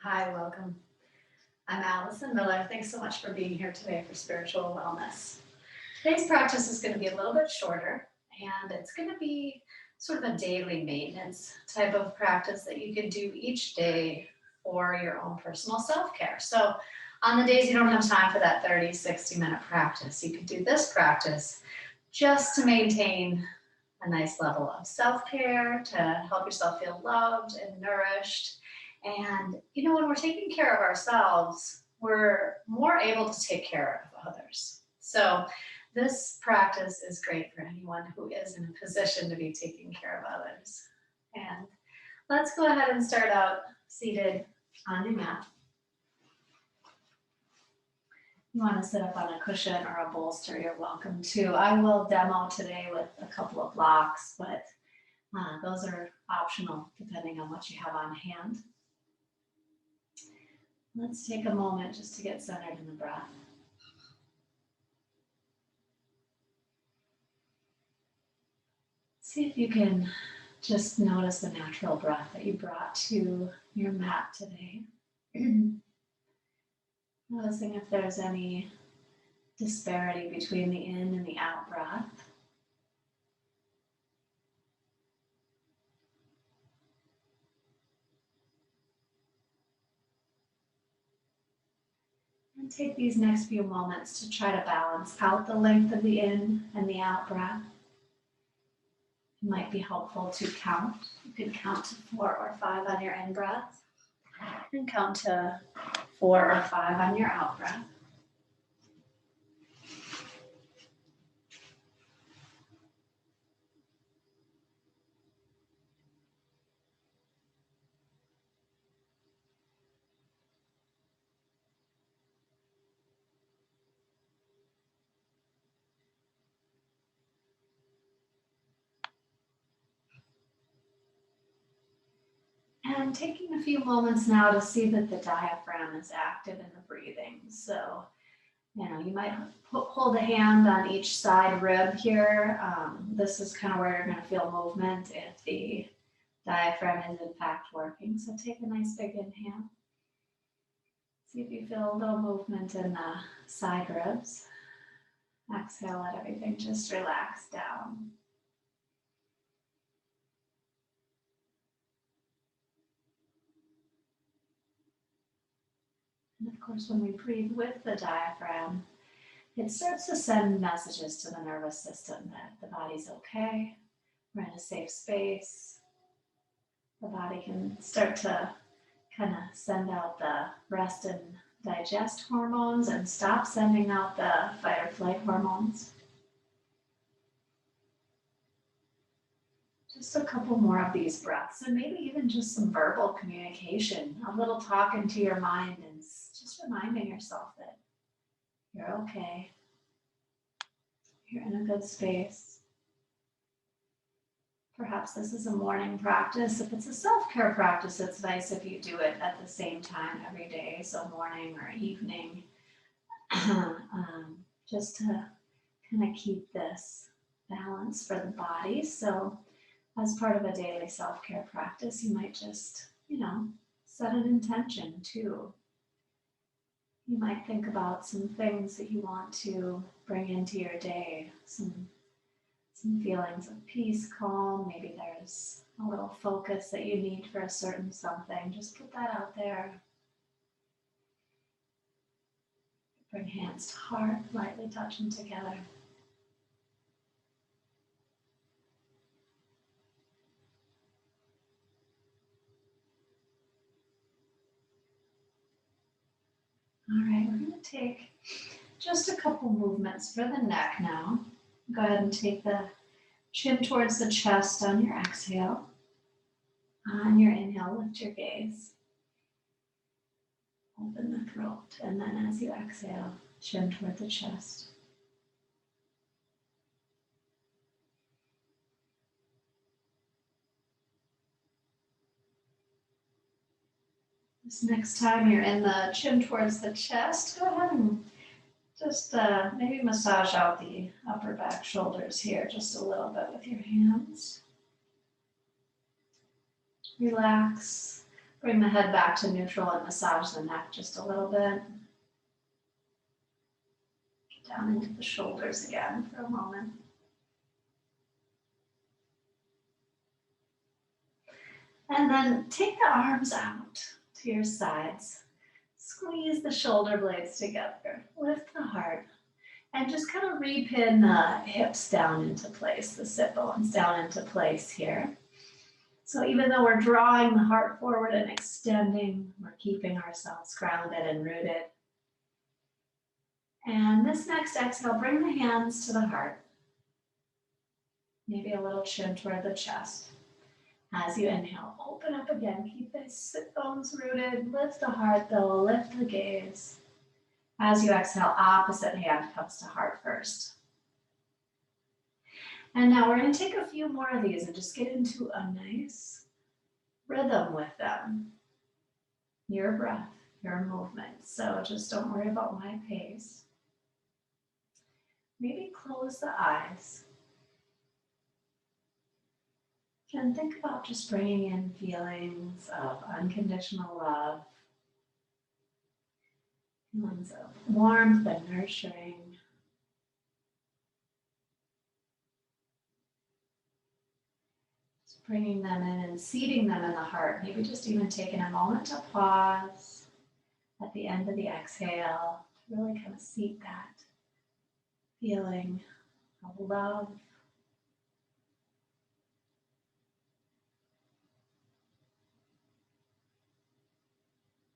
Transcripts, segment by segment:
Hi, welcome. I'm Allison Miller. Thanks so much for being here today for Spiritual Wellness. Today's practice is going to be a little bit shorter, and it's going to be sort of a daily maintenance type of practice that you can do each day for your own personal self-care. So on the days you don't have time for that 30, 60-minute practice, you could do this practice just to maintain a nice level of self-care, to help yourself feel loved and nourished. And, when we're taking care of ourselves, we're more able to take care of others. So this practice is great for anyone who is in a position to be taking care of others. And let's go ahead and start out seated on your mat. You want to sit up on a cushion or a bolster, you're welcome to. I will demo today with a couple of blocks, but those are optional depending on what you have on hand. Let's take a moment just to get centered in the breath. See if you can just notice the natural breath that you brought to your mat today. Noticing if there's any disparity between the in and the out breath. And take these next few moments to try to balance out the length of the in and the out breath. It might be helpful to count. You could count to 4 or 5 on your in breath and count to 4 or 5 on your out breath. And taking a few moments now to see that the diaphragm is active in the breathing. So, you might hold a hand on each side rib here. This is kind of where you're going to feel movement if the diaphragm is in fact working. So take a nice big inhale. See if you feel a little movement in the side ribs. Exhale, let everything just relax down. And of course, when we breathe with the diaphragm, it starts to send messages to the nervous system that the body's okay, we're in a safe space. The body can start to kind of send out the rest and digest hormones and stop sending out the fight or flight hormones. Just a couple more of these breaths, and maybe even just some verbal communication, a little talk into your mind and just reminding yourself that you're okay, you're in a good space. Perhaps this is a morning practice. If it's a self-care practice, it's nice if you do it at the same time every day, so morning or evening, just to kind of keep this balance for the body. So as part of a daily self-care practice, you might just, set an intention too. You might think about some things that you want to bring into your day, some feelings of peace, calm. Maybe there's a little focus that you need for a certain something. Just put that out there. Bring hands to heart, lightly touching together. All right, we're going to take just a couple movements for the neck now. Go ahead and take the chin towards the chest on your exhale. On your inhale, lift your gaze. Open the throat, and then as you exhale, chin toward the chest. This next time you're in the chin towards the chest, go ahead and just maybe massage out the upper back shoulders here just a little bit with your hands. Relax Bring the head back to neutral and massage the neck just a little bit. Down into the shoulders again for a moment. And then take the arms out to your sides. Squeeze the shoulder blades together. Lift the heart. And just kind of repin the hips down into place, the sit bones down into place here. So even though we're drawing the heart forward and extending, we're keeping ourselves grounded and rooted. And this next exhale, bring the hands to the heart. Maybe a little chin toward the chest. As you inhale, open up again. Keep the sit bones rooted. Lift the heart though, lift the gaze. As you exhale, opposite hand comes to heart first. And now we're going to take a few more of these and just get into a nice rhythm with them. Your breath, your movement. So just don't worry about my pace. Maybe close the eyes. And think about just bringing in feelings of unconditional love. Feelings of warmth and nurturing. Just bringing them in and seating them in the heart. Maybe just even taking a moment to pause at the end of the exhale to really kind of seat that feeling of love.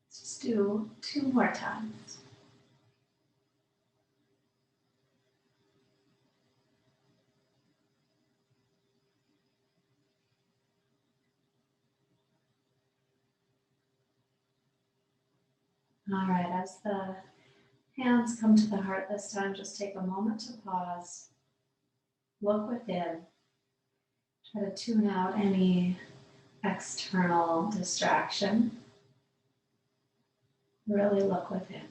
Let's just do 2 more times. All right, as the hands come to the heart this time, just take a moment to pause. Look within. Try to tune out any external distraction. Really look within.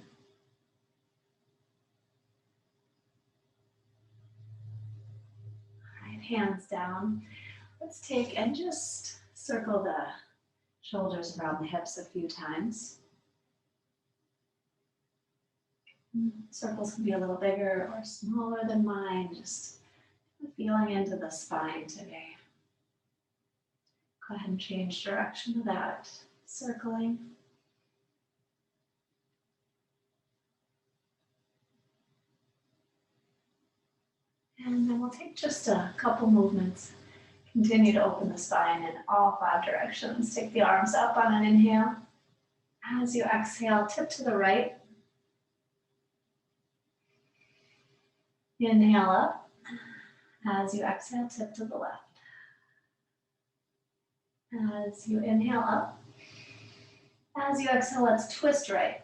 All right, hands down. Let's take and just circle the shoulders around the hips a few times. Circles can be a little bigger or smaller than mine, just feeling into the spine today. Go ahead and change direction of that circling. And then we'll take just a couple movements. Continue to open the spine in all 5 directions. Take the arms up on an inhale. As you exhale, tip to the right. Inhale up. As you exhale, tip to the left. As you inhale up. As you exhale, let's twist right.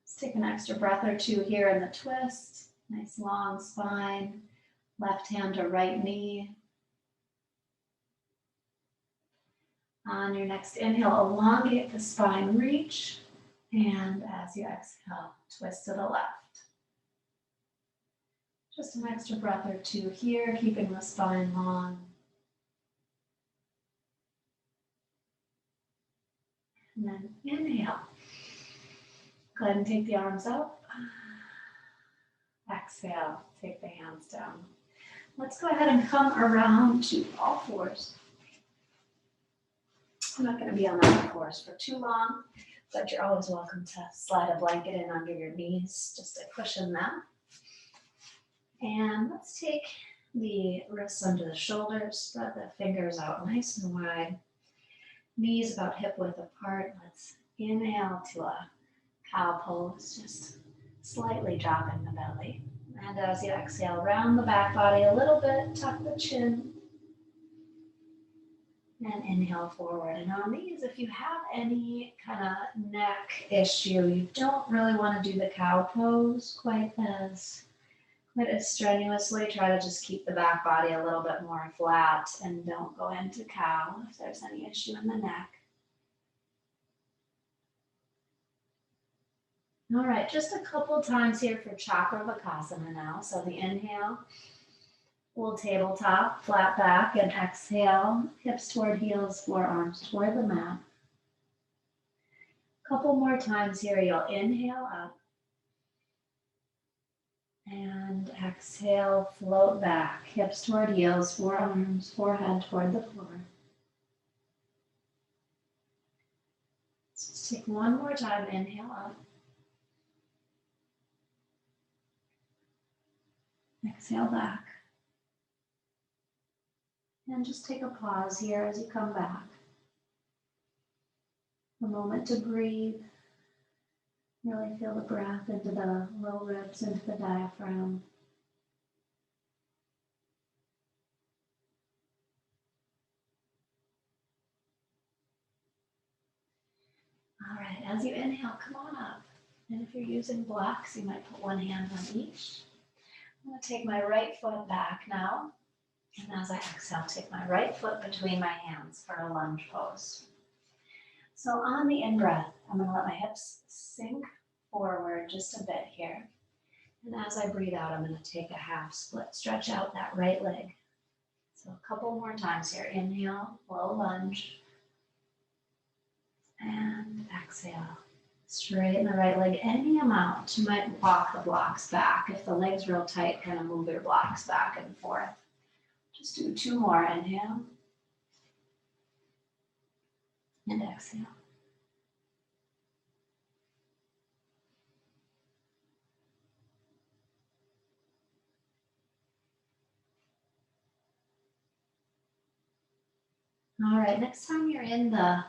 Let's take an extra breath or 2 here in the twist. Nice long spine. Left hand to right knee. On your next inhale, elongate the spine, reach. And as you exhale, twist to the left. Just an extra breath or 2 here, keeping the spine long. And then inhale. Go ahead and take the arms up. Exhale, take the hands down. Let's go ahead and come around to all 4s. I'm not going to be on all 4s for too long, but you're always welcome to slide a blanket in under your knees just to cushion them. And let's take the wrists under the shoulders, spread the fingers out nice and wide. Knees about hip width apart. Let's inhale to a cow pose, just slightly dropping the belly. And as you exhale, round the back body a little bit, tuck the chin. And inhale forward. And on these, if you have any kind of neck issue, you don't really want to do the cow pose quite as strenuously. Try to just keep the back body a little bit more flat and don't go into cow if there's any issue in the neck. All right, just a couple times here for Chakravakasana now. So the inhale, we'll tabletop, flat back, and exhale, hips toward heels, forearms toward the mat. Couple more times here. You'll inhale up and exhale, float back. Hips toward heels, forearms, forehead toward the floor. Just take one more time. Inhale up. Exhale back. And just take a pause here as you come back. A moment to breathe. Really feel the breath into the low ribs, into the diaphragm. All right, as you inhale, come on up. And if you're using blocks, you might put one hand on each. I'm going to take my right foot back now. And as I exhale, take my right foot between my hands for a lunge pose. So on the in-breath, I'm going to let my hips sink forward just a bit here. And as I breathe out, I'm going to take a half split, stretch out that right leg. So a couple more times here. Inhale, low lunge. And exhale. Straighten the right leg any amount. You might walk the blocks back. If the leg's real tight, kind of move your blocks back and forth. Just do two more. Inhale. And exhale. All right, next time you're in the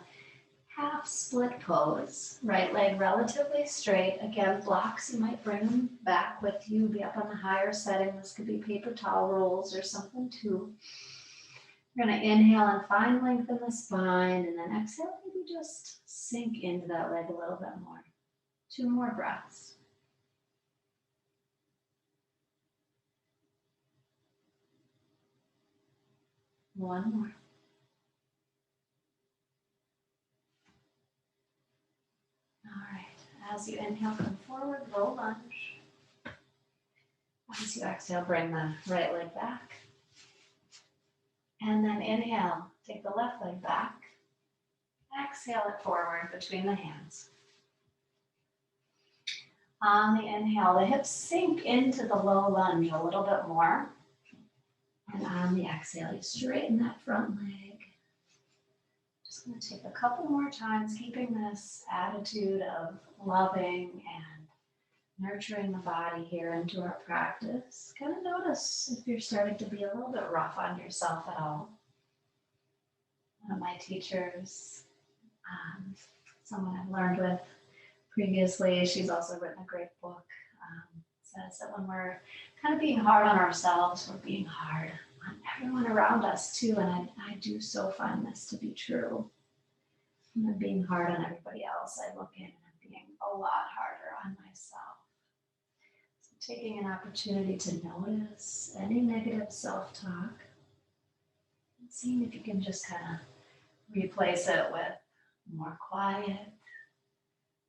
half split pose, right leg relatively straight. Again, blocks, you might bring them back with you, be up on the higher setting. This could be paper towel rolls or something too. You're going to inhale and find length in the spine, and then exhale, maybe just sink into that leg a little bit more. Two more breaths. One more. All right, as you inhale, come forward, low lunge. As you exhale, bring the right leg back. And then inhale, take the left leg back. Exhale it forward between the hands. On the inhale, the hips sink into the low lunge a little bit more. And on the exhale, you straighten that front leg. Just going to take a couple more times, keeping this attitude of loving and nurturing the body here into our practice. Kind of notice if you're starting to be a little bit rough on yourself at all. One of my teachers, someone I've learned with previously, she's also written a great book, says that when we're kind of being hard on ourselves, we're being hard on everyone around us too. And I do so find this to be true. When I'm being hard on everybody else, I look in and I'm being a lot harder on myself. So taking an opportunity to notice any negative self-talk and seeing if you can just kind of replace it with more quiet,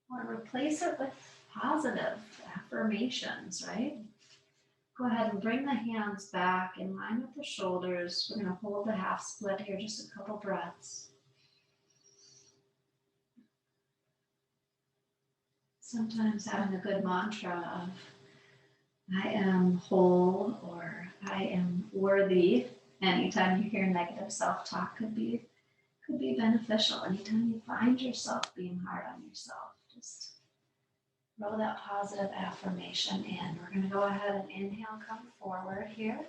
or replace it with positive affirmations, right? Go ahead and bring the hands back in line with the shoulders. We're going to hold the half split here, just a couple breaths. Sometimes having a good mantra of I am whole or I am worthy, anytime you hear negative self-talk could be beneficial. Anytime you find yourself being hard on yourself, just throw that positive affirmation in. We're going to go ahead and inhale, come forward here.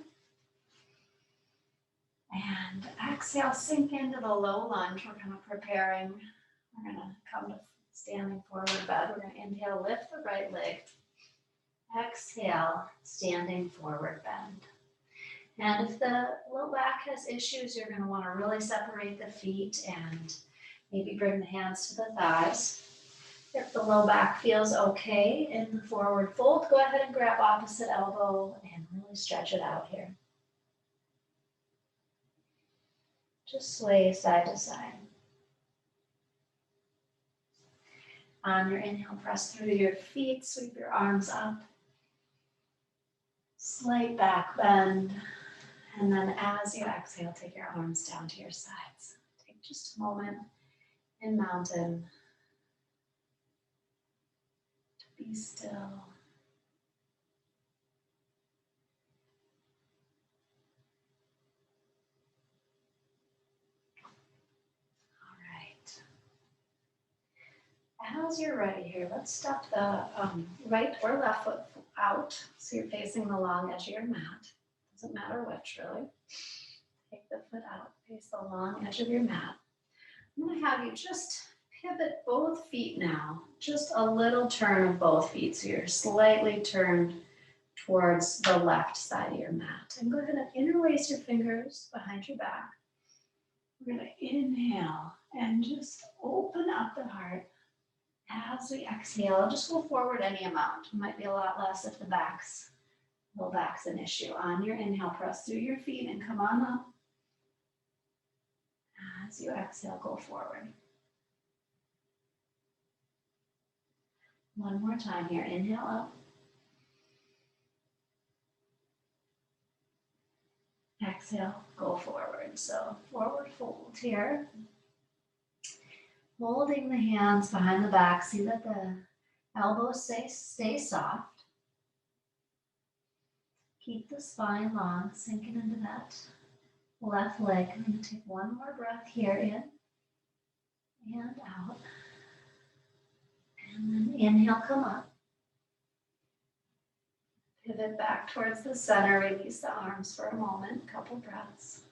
And exhale, sink into the low lunge. We're kind of preparing. We're going to come to standing forward bend. We're going to inhale, lift the right leg. Exhale, standing forward bend. And if the low back has issues, you're going to want to really separate the feet and maybe bring the hands to the thighs. If the low back feels okay in the forward fold, go ahead and grab opposite elbow and really stretch it out here. Just sway side to side. On your inhale, press through your feet, sweep your arms up. Slight back bend. And then as you exhale, take your arms down to your sides. Take just a moment in mountain. Be still. As you're ready here, let's step the right or left foot out so you're facing the long edge of your mat. Doesn't matter which, really. Take the foot out, face the long edge of your mat. I'm going to have you just pivot both feet now, just a little turn of both feet. So you're slightly turned towards the left side of your mat. And go ahead and interlace your fingers behind your back. We're going to inhale and just open up the heart. As we exhale, just go forward any amount. It might be a lot less if the low back's an issue. On your inhale, press through your feet and come on up. As you exhale, go forward. One more time here. Inhale up. Exhale, go forward. So forward fold here. Holding the hands behind the back. See that the elbows stay soft. Keep the spine long, sinking into that left leg. I'm going to take one more breath here in and out. And then inhale, come up. Pivot back towards the center. Release the arms for a moment. Couple breaths.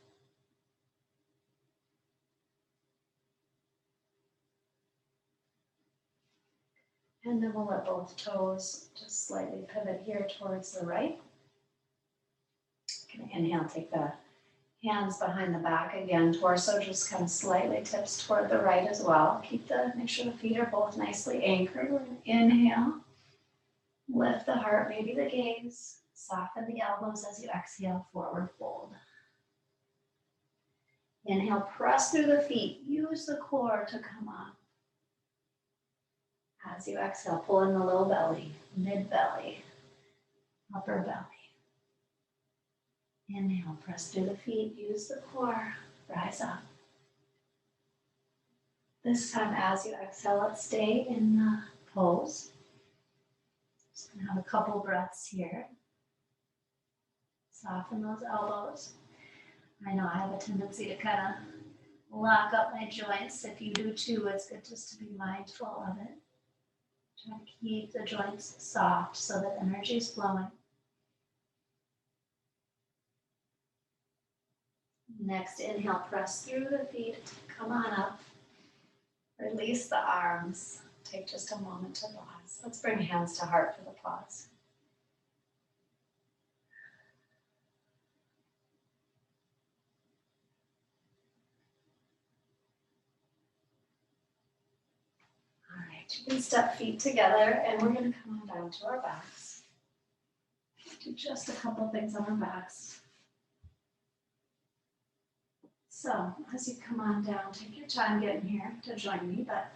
And then we'll let both toes just slightly pivot here towards the right. Inhale, take the hands behind the back again. Torso just kind of slightly tips toward the right as well. Make sure the feet are both nicely anchored. We're going to inhale, lift the heart, maybe the gaze, soften the elbows as you exhale, forward fold. Inhale, press through the feet. Use the core to come up. As you exhale, pull in the low belly, mid belly, upper belly. Inhale, press through the feet, use the core, rise up. This time, as you exhale, let's stay in the pose. Just gonna have a couple breaths here. Soften those elbows. I know I have a tendency to kind of lock up my joints. If you do too, it's good just to be mindful of it. Try to keep the joints soft so that energy is flowing. Next, inhale, press through the feet, come on up. Release the arms. Take just a moment to pause. Let's bring hands to heart for the pause. All right, you can step feet together and we're going to come on down to our backs. Do just a couple things on our backs. So as you come on down, take your time getting here to join me, but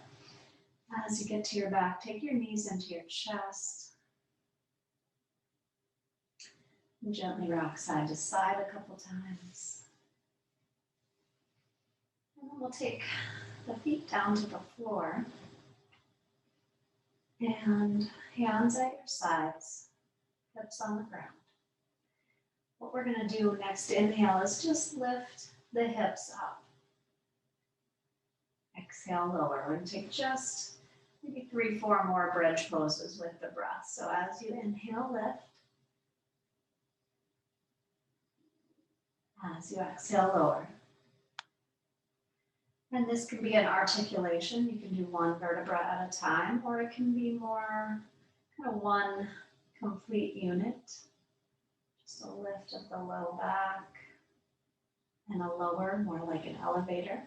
as you get to your back, take your knees into your chest. And gently rock side to side a couple times. And then we'll take the feet down to the floor. And hands at your sides, hips on the ground. What we're going to do next inhale is just lift the hips up. Exhale, lower. We're going to take just maybe 3-4 more bridge poses with the breath. So as you inhale, lift. As you exhale, lower. And this can be an articulation. You can do one vertebra at a time, or it can be more kind of one complete unit. Just a lift of the low back and a lower, more like an elevator.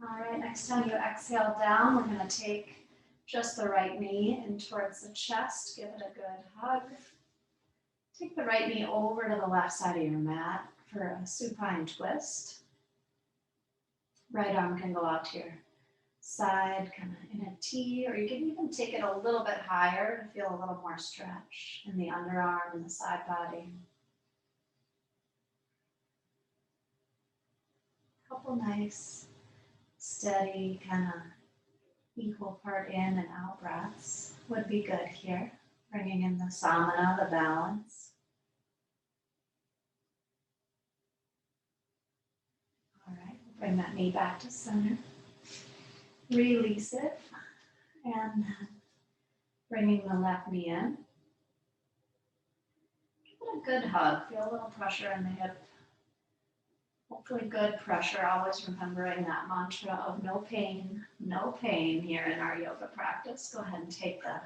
All right, next time you exhale down, we're going to take just the right knee in towards the chest. Give it a good hug. Take the right knee over to the left side of your mat for a supine twist. Right arm can go out to your side, kind of in a T, or you can even take it a little bit higher to feel a little more stretch in the underarm and the side body. couple nice, steady, kind of equal part in and out breaths would be good here. Bringing in the samana, the balance. All right, bring that knee back to center. Release it, and then bringing the left knee in. Give it a good hug. Feel a little pressure in the hip. Hopefully good pressure. Always remembering that mantra of no pain here in our yoga practice. Go ahead and take the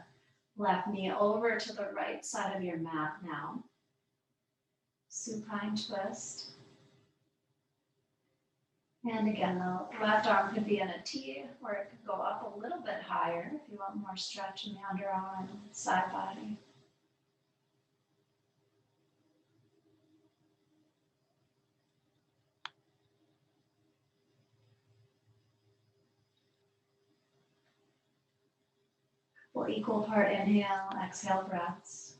left knee over to the right side of your mat now. Supine twist. And again, the left arm could be in a T, or it could go up a little bit higher if you want more stretch in the underarm, side body. Well, equal part inhale, exhale breaths.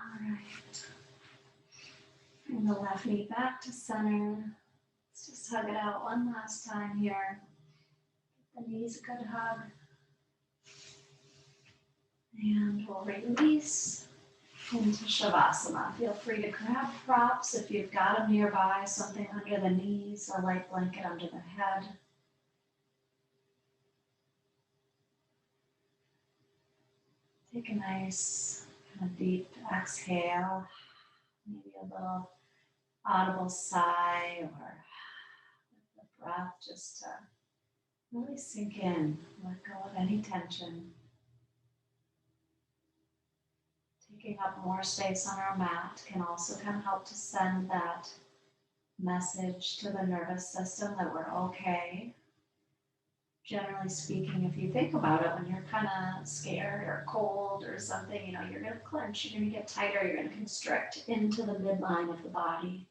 All right. Bring the left knee back to center. Let's just hug it out one last time here. Give the knees a good hug. And we'll release into Shavasana. Feel free to grab props if you've got them nearby, something under the knees, a light blanket under the head. Take a nice kind of deep exhale, maybe a little audible sigh, or let the breath just really sink in. Let go of any tension. Taking up more space on our mat can also kind of help to send that message to the nervous system that we're okay. Generally speaking, if you think about it, when you're kind of scared or cold or something, you're going to clench, you're going to get tighter, you're going to constrict into the midline of the body.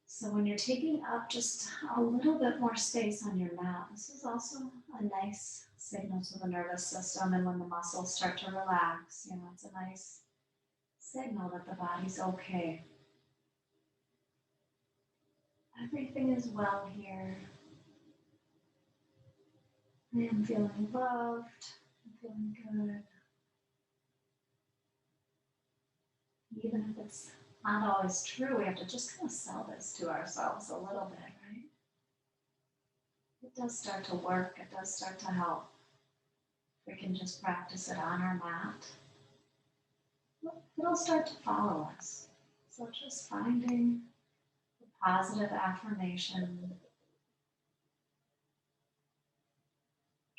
So when you're taking up just a little bit more space on your mat, this is also a nice signal to the nervous system. And when the muscles start to relax, it's a nice signal that the body's okay. Everything is well here. I am feeling loved. I'm feeling good. Even if it's not always true, we have to just kind of sell this to ourselves a little bit, right? It does start to work. It does start to help. We can just practice it on our mat. It'll start to follow us. So just finding the positive affirmation,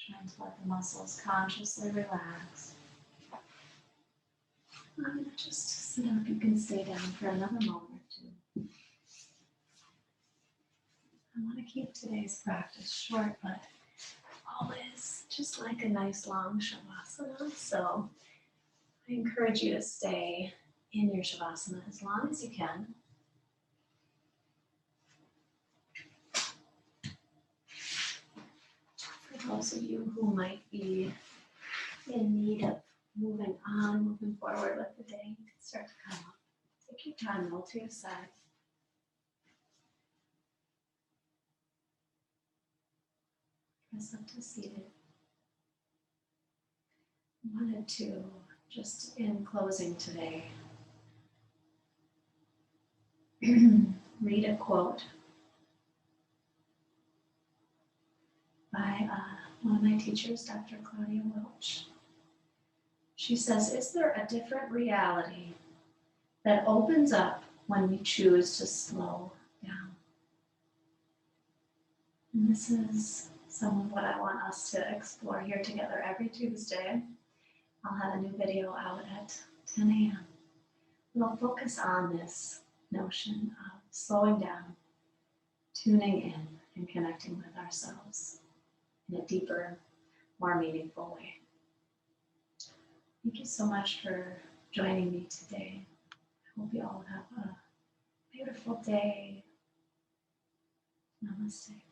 trying to let the muscles consciously relax. I'm going to just sit up. You can stay down for another moment or two. I want to keep today's practice short, but always just like a nice long Shavasana. So I encourage you to stay in your Shavasana as long as you can. For those of you who might be in need of moving forward with the day, you can start to come up. Take your time, roll to your side. Press up to seated. I wanted to, just in closing today, read a quote by one of my teachers, Dr. Claudia Welch. She says, "Is there a different reality that opens up when we choose to slow down?" And this is some of what I want us to explore here together every Tuesday. I'll have a new video out at 10 a.m. We'll focus on this notion of slowing down, tuning in, and connecting with ourselves in a deeper, more meaningful way. Thank you so much for joining me today. I hope you all have a beautiful day. Namaste.